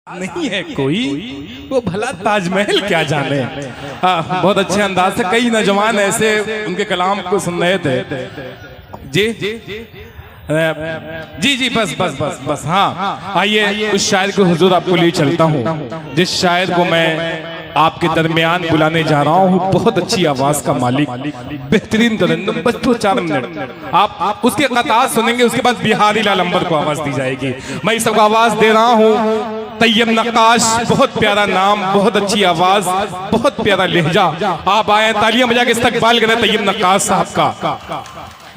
नहीं है कोई वो भला ताजमहल क्या जाने। बहुत अच्छे अंदाज से कई नौजवान ऐसे उनके कलाम को सुन रहे थे। जी जी जी बस बस बस बस हाँ, आइए उस शायर को हुजूर आपको लिए चलता हूँ जिस शायर को मैं आपके दरमियान बुलाने जा रहा हूँ। बहुत अच्छी आवाज का मालिक, बेहतरीन तरन्नुम, बस 4 मिनट आप उसके कतार सुनेंगे, उसके बाद बिहारी लाल अंबर को आवाज दी जाएगी। मैं इस सबको आवाज दे रहा हूँ तैयब नक्काश। बहुत प्यारा नाम, बहुत अच्छी आवाज, बहुत प्यारा लहजा। आप आए, तालियां बजा के इस्तकबाल करें तैयब नक्काश साहब का।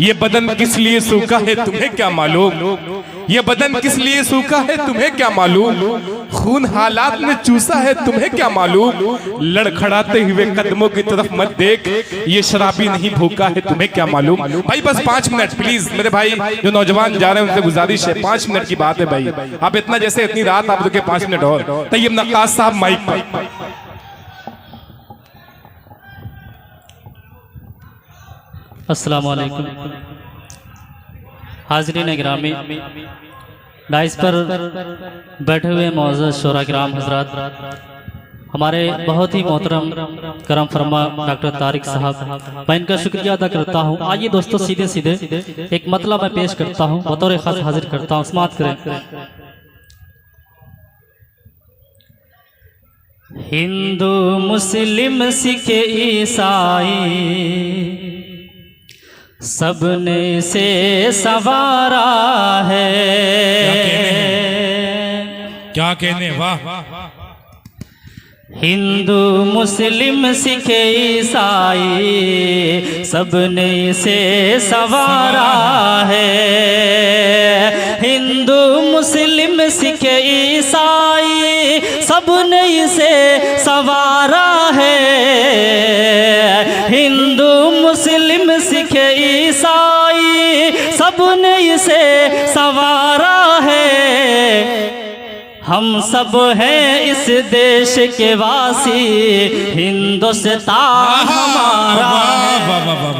ये बदन किस लिए सूखा है तुम्हें क्या मालूम, ये बदन किस लिए सूखा है तुम्हें क्या मालूम, खून हालात में चूसा है तुम्हें क्या मालूम, लड़खड़ाते हुए कदमों की तरफ मत देख, ये शराबी नहीं भूखा है तुम्हें क्या मालूम। भाई बस 5 मिनट प्लीज, मेरे भाई जो नौजवान जा रहे हैं उनसे गुजारिश है, 5 मिनट की बात है भाई। आप इतना जैसे इतनी रात आप रुके, 5 मिनट और। तैयब नक्काश साहब माइक पर। अस्सलाम वालेकुम हाज़रीन गिरामी, डाइस पर बैठे हुए मौजूद शोरा किराम हजरात, हमारे बहुत ही मोहतरम करम फरमा डॉक्टर तारिक साहब, मैं इनका शुक्रिया अदा करता हूँ। आइए दोस्तों सीधे सीधे एक मतलब मैं पेश करता हूँ, बतौर खास हाजिर करता हूँ, समाअत करें। हिंदू मुस्लिम सिख ईसाई सबने से सवारा है। क्या कहने, वाह। हिंदू मुस्लिम सिख ईसाई सबने से सवारा है। हिंदू मुस्लिम सिख ईसाई सबने से सवारा है। हिंदू मुस्लिम सिख ईसाई सबने से सवारा है। हम सब हैं इस देश के वासी, हिंदुस्तान हमारा। वाह वाह वाह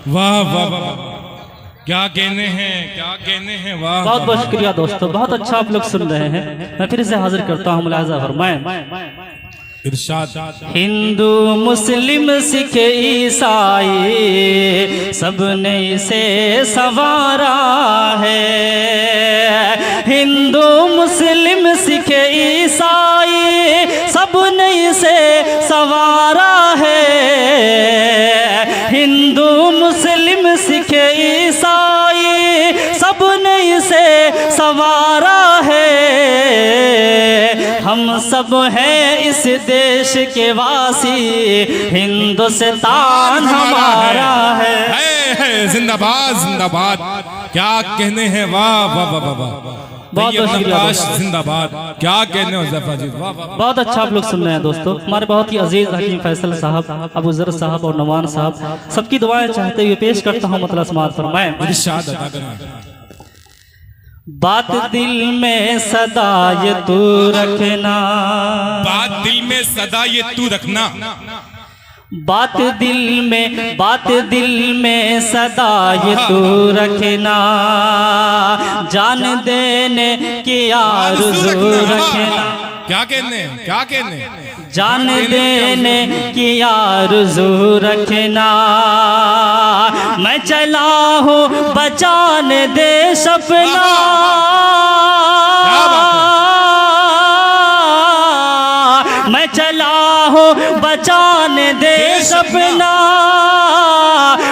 वाह वाह, क्या कहने हैं, क्या कहने हैं, वाह। बहुत बहुत शुक्रिया दोस्तों, बहुत अच्छा आप लोग सुन रहे हैं। मैं फिर से हाजिर करता हूँ मुलाहिज़ा फरमाएं। हिंदू मुस्लिम सिख ईसाई सबने से सवारा है। हिंदू मुस्लिम सिख ईसाई सबने से सवारा है। हिंदू मुस्लिम सिख ईसाई सबने से सवारा है। हम सब हैं इस देश के वासी, हिंदुस्तान हमारा है। जिंदाबाद जिंदाबाद, क्या कहने हैं, वाह वाह वाह वाह। जिंदाबाद, क्या कहने हैं, बहुत अच्छा आप लोग सुन रहे हैं दोस्तों। हमारे बहुत ही अजीज हकीम फैसल साहब, अबू ज़र साहब और नवान साहब, सबकी दुआएं चाहते हुए पेश करता हूँ मतलब समाअत फरमाएं। बात दिल में सदा ये तू रखना, बात दिल में सदा ये तू रखना, बात दिल में सदा ये तू रखना, जान देने की आरज़ू रखना। क्या कहने, क्या कहने, जान देने की आरज़ू रखना। मैं चला हूँ बचाने देश अपना, मैं चला हूँ बचाने देश अपना,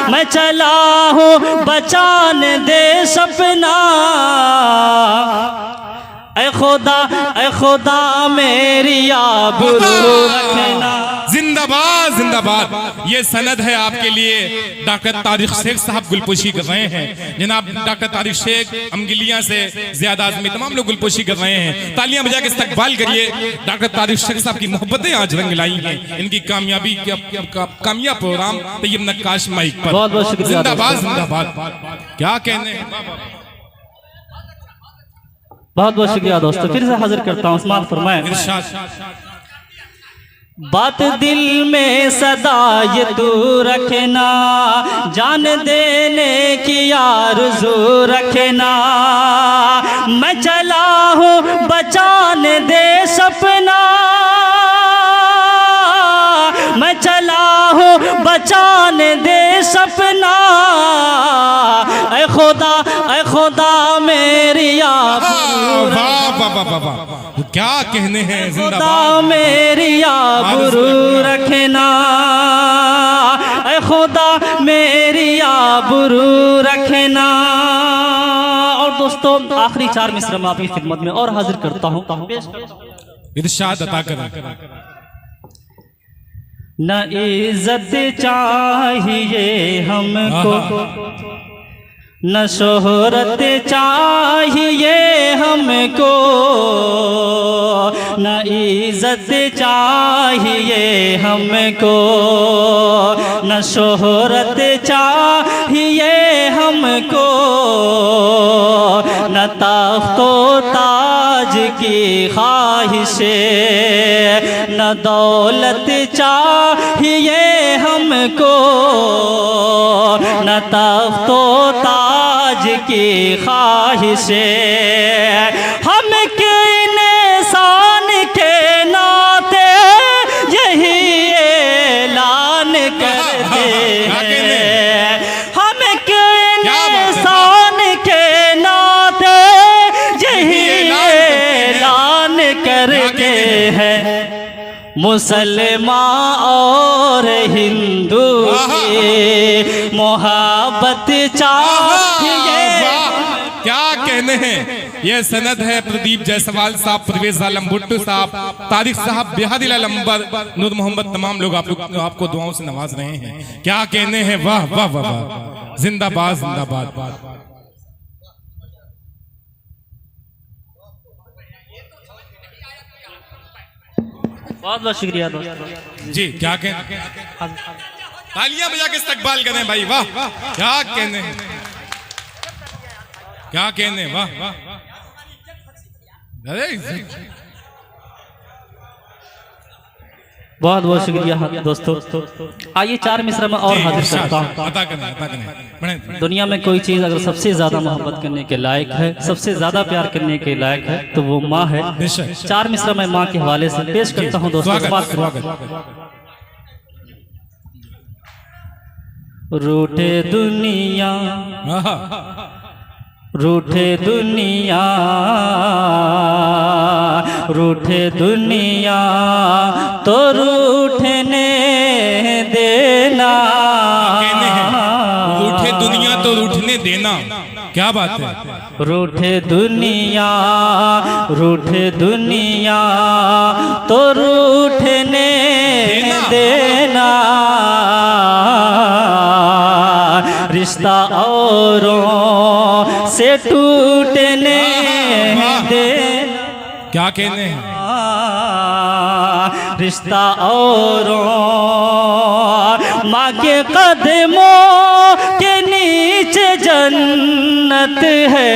मैं चला हूँ बचाने देश अपना। ऐ खुदा मेरी आबरू रखना। जिंदाबाद जिंदाबाद। ये सनद है आपके लिए, डॉक्टर तारिक शेख साहब गुलपोशी कर रहे हैं। जनाब डॉक्टर तारिक शेख अमगिलिया से ज्यादा आदमी तमाम लोग गुलपोशी कर रहे हैं। तालियां बजा के इस्तकबाल करिए। डॉक्टर तारिक शेख साहब की मोहब्बतें आज रंग लाई हैं, इनकी कामयाबी कामयाब प्रोग्राम तैयब नक्काश माइक पर। बहुत बहुत शुक्रिया। जिंदाबाद जिंदाबाद, क्या कहने। बहुत बहुत शुक्रिया दोस्तों, फिर से हाजिर करता हूँ, समाअत फरमाएं। बात दिल में सदा ये तू रखना, जान देने की आरज़ू रखना। मैं चला हूँ बचाने देश पहचान दे सपना, ऐ खुदा मेरी आबरू, वाह वाह वाह वाह वाह, क्या कहने हैं, खुदा जिंदाबाद। मेरी आबरू रखना, ऐ खुदा मेरी आबरू रखना। और दोस्तों आखिरी 4 मिसरा मैं आपकी खिदमत में और हाजिर करता हूँ, इरशाद अता करें। न इज्जत चाहिए हमको, न शोहरत चाहिए हमको, न इज्जत चाहिए हमको, न शोहरत चाहिए हमको, न ताख्तो ताज की ख्वाहिशे, न दौलत चाहिए हमको, न ताख्तो ताज की ख्वाहिशे, हम के इंसान के नाते यही ऐलान करते हैं, हम के इंसान के नाते यही ऐलान करते हैं, मुसलमान और हिंदू की मोहब्बत चाहिए। क्या कहने हैं, यह सनद है प्रदीप जायसवाल साहब, परवेज आलम भुट्टो साहब, तारिक साहब, बेहद लंबर, नूर मोहम्मद, तमाम लोग आपको दुआओं से नवाज रहे हैं। क्या कहने हैं, वाह वाह वाह वाह, जिंदाबाद जिंदाबाद। बहुत बहुत शुक्रिया दोस्तों जी। क्या कहने, तालियां बजा के इस्तकबाल करें भाई, वाह। क्या कहने हैं, क्या कहने, वाह वाह। अरे बहुत बहुत शुक्रिया दोस्तों। आइए 4 मिसरा में और हाजिर करता हूँ। अता करें। दुनिया में कोई चीज़ अगर सबसे ज़्यादा मोहब्बत करने के लायक है, सबसे ज़्यादा प्यार करने के लायक है, तो वो माँ है। 4 मिसरा मैं माँ के हवाले से पेश करता हूँ दोस्तों। रूठे दुनिया, रूठे दुनिया, रूठे दुनिया तो रूठने देना, रूठे दुनिया तो रूठने देना, क्या बात है। रूठे दुनिया, रूठे दुनिया तो रूठने देना, रिश्ता औरों से टूटने देना। क्या कहने हैं, रिश्ता औरों माँ के कदमों के नीचे जन्नत है,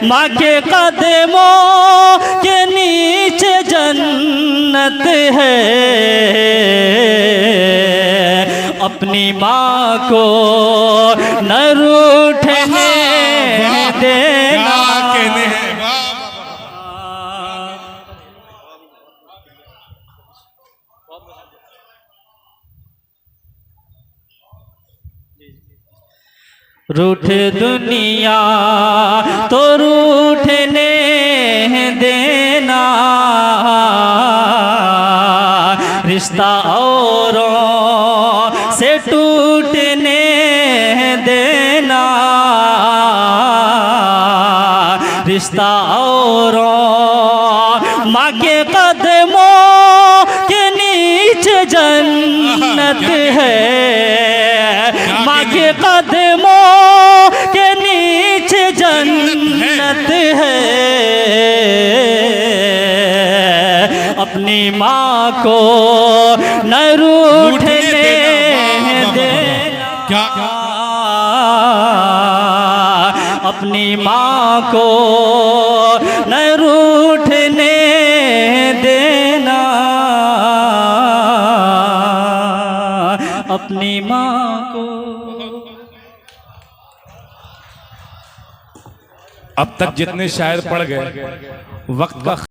माँ के कदमों के नीचे जन्नत है, अपनी माँ को न रूठने देना। क्या कहने हैं, रूठे दुनिया तो रूठने देना, रिश्ता औरों से टूटने देना, रिश्ता औरों माँ के कदमों के नीचे जन्नत है, माँ के कदमों के नीचे जन्नत है, अपनी माँ को न रूठने देना। क्या अपनी माँ को न रूठने देना, अपनी माँ को। अब तक जितने शायर पढ़ गए, वक्त का